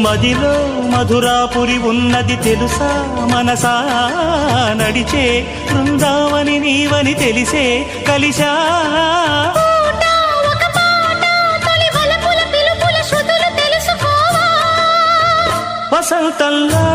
మదిలో మధురాపురి ఉన్నది తెలుసా మనసా నడిచే బృందావని నీవని తెలిసే కలిశా వసంతంలా